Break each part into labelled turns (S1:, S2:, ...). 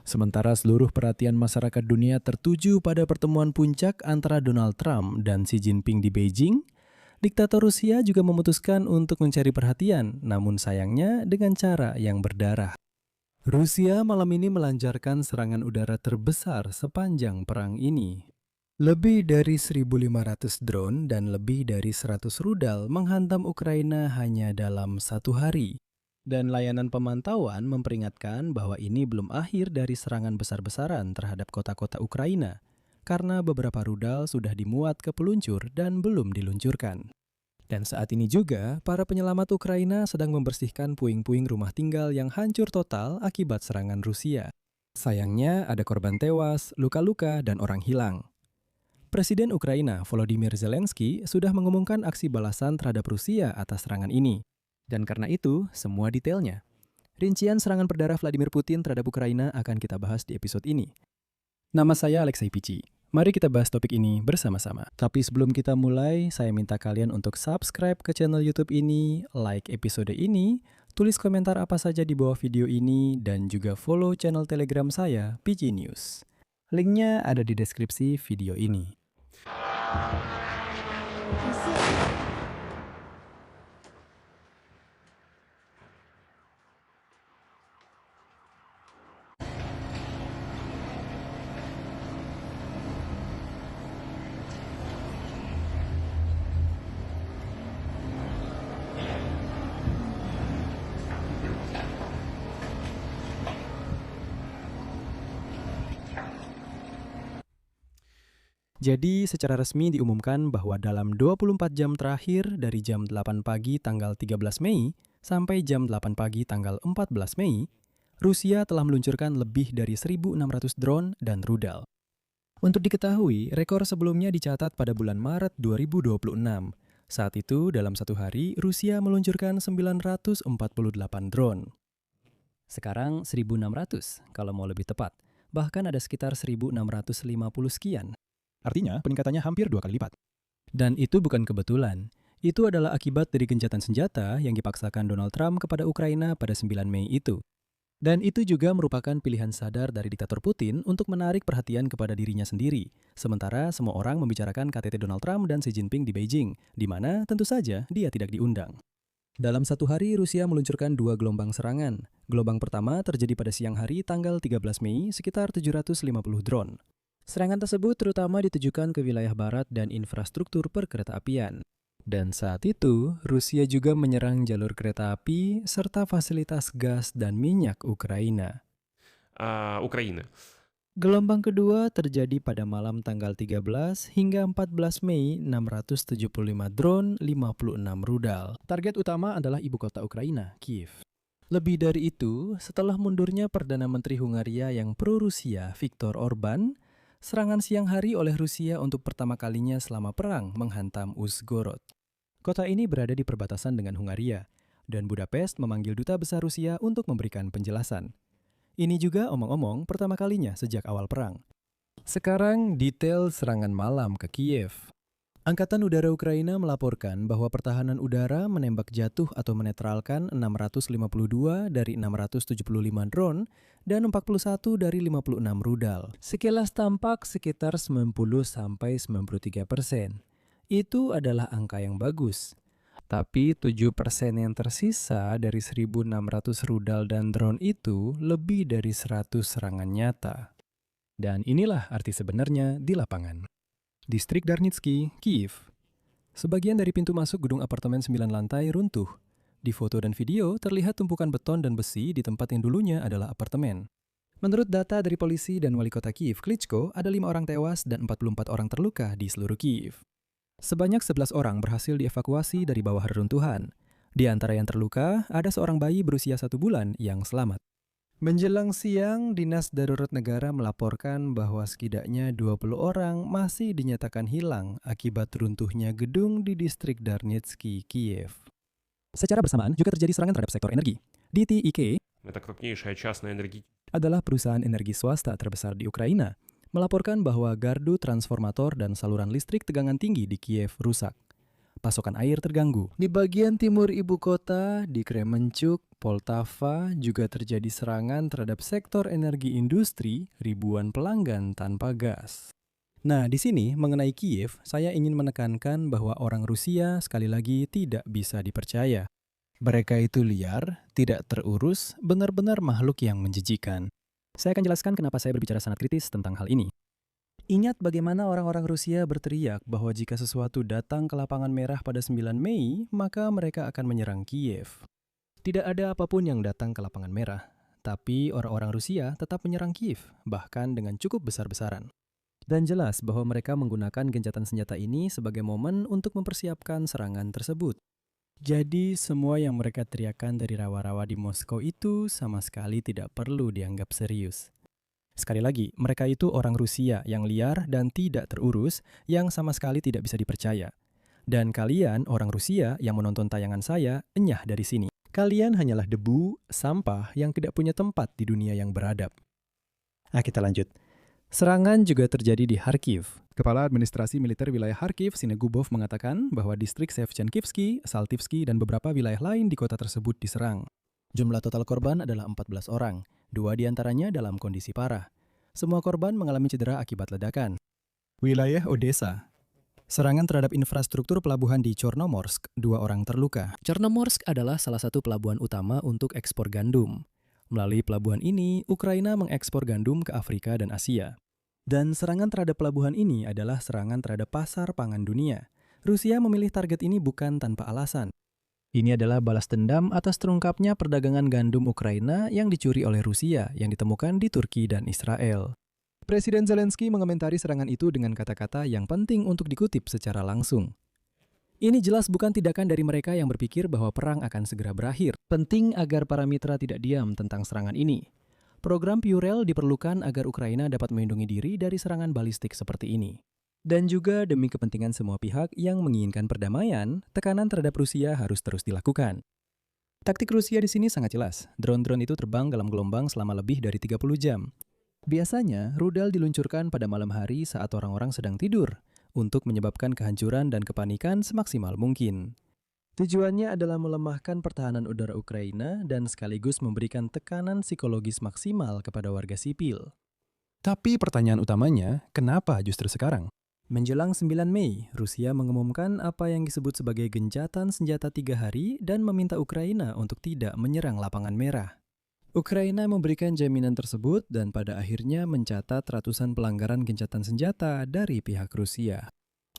S1: Sementara seluruh perhatian masyarakat dunia tertuju pada pertemuan puncak antara Donald Trump dan Xi Jinping di Beijing, diktator Rusia juga memutuskan untuk mencari perhatian, namun sayangnya dengan cara yang berdarah. Rusia malam ini melancarkan serangan udara terbesar sepanjang perang ini. Lebih dari 1.500 drone dan lebih dari 100 rudal menghantam Ukraina hanya dalam satu hari. Dan layanan pemantauan memperingatkan bahwa ini belum akhir dari serangan besar-besaran terhadap kota-kota Ukraina, karena beberapa rudal sudah dimuat ke peluncur dan belum diluncurkan. Dan saat ini juga, para penyelamat Ukraina sedang membersihkan puing-puing rumah tinggal yang hancur total akibat serangan Rusia. Sayangnya ada korban tewas, luka-luka, dan orang hilang. Presiden Ukraina Volodymyr Zelensky sudah mengumumkan aksi balasan terhadap Rusia atas serangan ini. Dan karena itu, semua detailnya. Rincian serangan berdarah Vladimir Putin terhadap Ukraina akan kita bahas di episode ini. Nama saya Alexei Pici. Mari kita bahas topik ini bersama-sama. Tapi sebelum kita mulai, saya minta kalian untuk subscribe ke channel YouTube ini, like episode ini, tulis komentar apa saja di bawah video ini, dan juga follow channel Telegram saya, PG News. Linknya ada di deskripsi video ini. Jadi, secara resmi diumumkan bahwa dalam 24 jam terakhir dari jam 8 pagi tanggal 13 Mei sampai jam 8 pagi tanggal 14 Mei, Rusia telah meluncurkan lebih dari 1.600 drone dan rudal. Untuk diketahui, rekor sebelumnya dicatat pada bulan Maret 2026. Saat itu, dalam satu hari, Rusia meluncurkan 948 drone. Sekarang 1.600, kalau mau lebih tepat. Bahkan ada sekitar 1.650 sekian. Artinya, peningkatannya hampir 2 kali lipat. Dan itu bukan kebetulan. Itu adalah akibat dari gencatan senjata yang dipaksakan Donald Trump kepada Ukraina pada 9 Mei itu. Dan itu juga merupakan pilihan sadar dari diktator Putin untuk menarik perhatian kepada dirinya sendiri. Sementara semua orang membicarakan KTT Donald Trump dan Xi Jinping di Beijing, di mana tentu saja dia tidak diundang. Dalam satu hari, Rusia meluncurkan 2 gelombang serangan. Gelombang pertama terjadi pada siang hari tanggal 13 Mei, sekitar 750 drone. Serangan tersebut terutama ditujukan ke wilayah barat dan infrastruktur perkeretaapian. Dan saat itu, Rusia juga menyerang jalur kereta api serta fasilitas gas dan minyak Ukraina. Gelombang kedua terjadi pada malam tanggal 13 hingga 14 Mei, 675 drone, 56 rudal. Target utama adalah ibu kota Ukraina, Kiev. Lebih dari itu, setelah mundurnya Perdana Menteri Hungaria yang pro-Rusia, Viktor Orban, serangan siang hari oleh Rusia untuk pertama kalinya selama perang menghantam Uzhgorod. Kota ini berada di perbatasan dengan Hungaria, dan Budapest memanggil duta besar Rusia untuk memberikan penjelasan. Ini juga omong-omong pertama kalinya sejak awal perang. Sekarang detail serangan malam ke Kiev. Angkatan Udara Ukraina melaporkan bahwa pertahanan udara menembak jatuh atau menetralkan 652 dari 675 drone dan 41 dari 56 rudal. Sekilas tampak sekitar 90-93%. Itu adalah angka yang bagus. Tapi 7% yang tersisa dari 1.600 rudal dan drone itu lebih dari 100 serangan nyata. Dan inilah arti sebenarnya di lapangan. Distrik Darnitsky, Kiev. Sebagian dari pintu masuk gedung apartemen 9 lantai runtuh. Di foto dan video terlihat tumpukan beton dan besi di tempat yang dulunya adalah apartemen. Menurut data dari polisi dan wali kota Kiev, Klitschko, ada 5 orang tewas dan 44 orang terluka di seluruh Kiev. Sebanyak 11 orang berhasil dievakuasi dari bawah reruntuhan. Di antara yang terluka, ada seorang bayi berusia 1 bulan yang selamat. Menjelang siang, Dinas Darurat Negara melaporkan bahwa setidaknya 20 orang masih dinyatakan hilang akibat runtuhnya gedung di distrik Darnitsky, Kiev. Secara bersamaan juga terjadi serangan terhadap sektor energi. DTEK adalah perusahaan energi swasta terbesar di Ukraina, melaporkan bahwa gardu transformator dan saluran listrik tegangan tinggi di Kiev rusak. Pasokan air terganggu. Di bagian timur ibu kota, di Kremenchuk, Poltava juga terjadi serangan terhadap sektor energi industri, ribuan pelanggan tanpa gas. Nah, di sini mengenai Kiev, saya ingin menekankan bahwa orang Rusia sekali lagi tidak bisa dipercaya. Mereka itu liar, tidak terurus, benar-benar makhluk yang menjijikan. Saya akan jelaskan kenapa saya berbicara sangat kritis tentang hal ini. Ingat bagaimana orang-orang Rusia berteriak bahwa jika sesuatu datang ke lapangan merah pada 9 Mei, maka mereka akan menyerang Kiev. Tidak ada apapun yang datang ke lapangan merah, tapi orang-orang Rusia tetap menyerang Kiev, bahkan dengan cukup besar-besaran. Dan jelas bahwa mereka menggunakan gencatan senjata ini sebagai momen untuk mempersiapkan serangan tersebut. Jadi semua yang mereka teriakkan dari rawa-rawa di Moskow itu sama sekali tidak perlu dianggap serius. Sekali lagi, mereka itu orang Rusia yang liar dan tidak terurus, yang sama sekali tidak bisa dipercaya. Dan kalian, orang Rusia yang menonton tayangan saya, enyah dari sini. Kalian hanyalah debu, sampah yang tidak punya tempat di dunia yang beradab. Kita lanjut. Serangan juga terjadi di Kharkiv. Kepala Administrasi Militer Wilayah Kharkiv, Sinegubov, mengatakan bahwa distrik Shevchenkivsky, Saltivsky, dan beberapa wilayah lain di kota tersebut diserang. Jumlah total korban adalah 14 orang, 2 diantaranya dalam kondisi parah. Semua korban mengalami cedera akibat ledakan. Wilayah Odessa. Serangan terhadap infrastruktur pelabuhan di Chornomorsk, 2 orang terluka. Chornomorsk adalah salah satu pelabuhan utama untuk ekspor gandum. Melalui pelabuhan ini, Ukraina mengekspor gandum ke Afrika dan Asia. Dan serangan terhadap pelabuhan ini adalah serangan terhadap pasar pangan dunia. Rusia memilih target ini bukan tanpa alasan. Ini adalah balas dendam atas terungkapnya perdagangan gandum Ukraina yang dicuri oleh Rusia yang ditemukan di Turki dan Israel. Presiden Zelensky mengomentari serangan itu dengan kata-kata yang penting untuk dikutip secara langsung. Ini jelas bukan tindakan dari mereka yang berpikir bahwa perang akan segera berakhir. Penting agar para mitra tidak diam tentang serangan ini. Program Purell diperlukan agar Ukraina dapat melindungi diri dari serangan balistik seperti ini. Dan juga demi kepentingan semua pihak yang menginginkan perdamaian, tekanan terhadap Rusia harus terus dilakukan. Taktik Rusia di sini sangat jelas. Drone-drone itu terbang dalam gelombang selama lebih dari 30 jam. Biasanya, rudal diluncurkan pada malam hari saat orang-orang sedang tidur, untuk menyebabkan kehancuran dan kepanikan semaksimal mungkin. Tujuannya adalah melemahkan pertahanan udara Ukraina dan sekaligus memberikan tekanan psikologis maksimal kepada warga sipil. Tapi pertanyaan utamanya, kenapa justru sekarang? Menjelang 9 Mei, Rusia mengumumkan apa yang disebut sebagai gencatan senjata 3 hari dan meminta Ukraina untuk tidak menyerang lapangan merah. Ukraina memberikan jaminan tersebut dan pada akhirnya mencatat ratusan pelanggaran gencatan senjata dari pihak Rusia.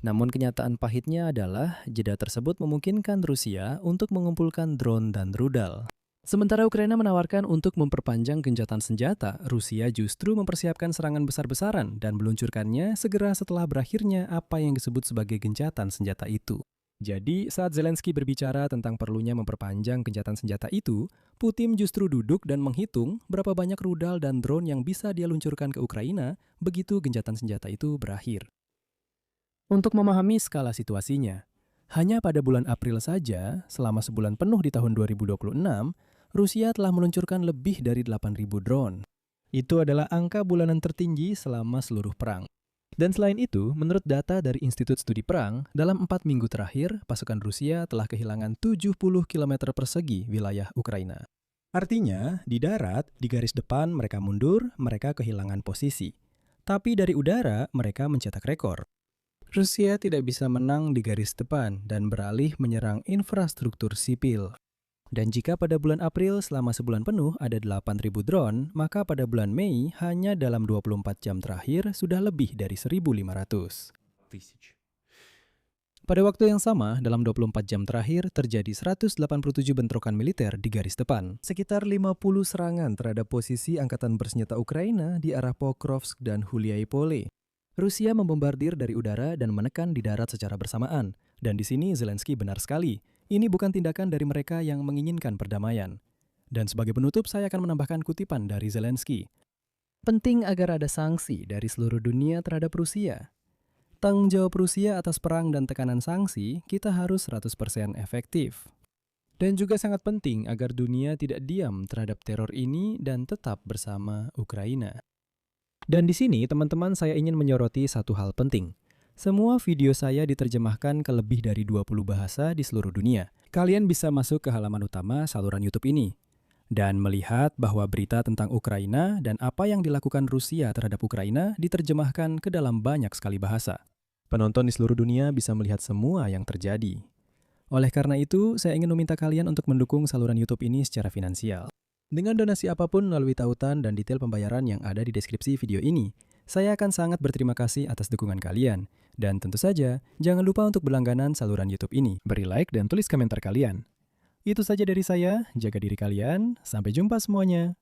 S1: Namun kenyataan pahitnya adalah jeda tersebut memungkinkan Rusia untuk mengumpulkan drone dan rudal. Sementara Ukraina menawarkan untuk memperpanjang gencatan senjata, Rusia justru mempersiapkan serangan besar-besaran dan meluncurkannya segera setelah berakhirnya apa yang disebut sebagai gencatan senjata itu. Jadi, saat Zelensky berbicara tentang perlunya memperpanjang gencatan senjata itu, Putin justru duduk dan menghitung berapa banyak rudal dan drone yang bisa dia luncurkan ke Ukraina begitu gencatan senjata itu berakhir. Untuk memahami skala situasinya, hanya pada bulan April saja, selama sebulan penuh di tahun 2026, Rusia telah meluncurkan lebih dari 8.000 drone. Itu adalah angka bulanan tertinggi selama seluruh perang. Dan selain itu, menurut data dari Institut Studi Perang, dalam 4 minggu terakhir, pasukan Rusia telah kehilangan 70 km persegi wilayah Ukraina. Artinya, di darat, di garis depan mereka mundur, mereka kehilangan posisi. Tapi dari udara, mereka mencetak rekor. Rusia tidak bisa menang di garis depan dan beralih menyerang infrastruktur sipil. Dan jika pada bulan April selama sebulan penuh ada 8.000 drone, maka pada bulan Mei hanya dalam 24 jam terakhir sudah lebih dari 1.500. Pada waktu yang sama, dalam 24 jam terakhir terjadi 187 bentrokan militer di garis depan. Sekitar 50 serangan terhadap posisi angkatan bersenjata Ukraina di arah Pokrovsk dan Huliaipole. Rusia membombardir dari udara dan menekan di darat secara bersamaan. Dan di sini Zelensky benar sekali. Ini bukan tindakan dari mereka yang menginginkan perdamaian. Dan sebagai penutup, saya akan menambahkan kutipan dari Zelensky. Penting agar ada sanksi dari seluruh dunia terhadap Rusia. Tanggung jawab Rusia atas perang dan tekanan sanksi, kita harus 100% efektif. Dan juga sangat penting agar dunia tidak diam terhadap teror ini dan tetap bersama Ukraina. Dan di sini, teman-teman, saya ingin menyoroti satu hal penting. Semua video saya diterjemahkan ke lebih dari 20 bahasa di seluruh dunia. Kalian bisa masuk ke halaman utama saluran YouTube ini. Dan melihat bahwa berita tentang Ukraina dan apa yang dilakukan Rusia terhadap Ukraina diterjemahkan ke dalam banyak sekali bahasa. Penonton di seluruh dunia bisa melihat semua yang terjadi. Oleh karena itu, saya ingin meminta kalian untuk mendukung saluran YouTube ini secara finansial. Dengan donasi apapun melalui tautan dan detail pembayaran yang ada di deskripsi video ini, saya akan sangat berterima kasih atas dukungan kalian. Dan tentu saja, jangan lupa untuk berlangganan saluran YouTube ini. Beri like dan tulis komentar kalian. Itu saja dari saya, jaga diri kalian, sampai jumpa semuanya.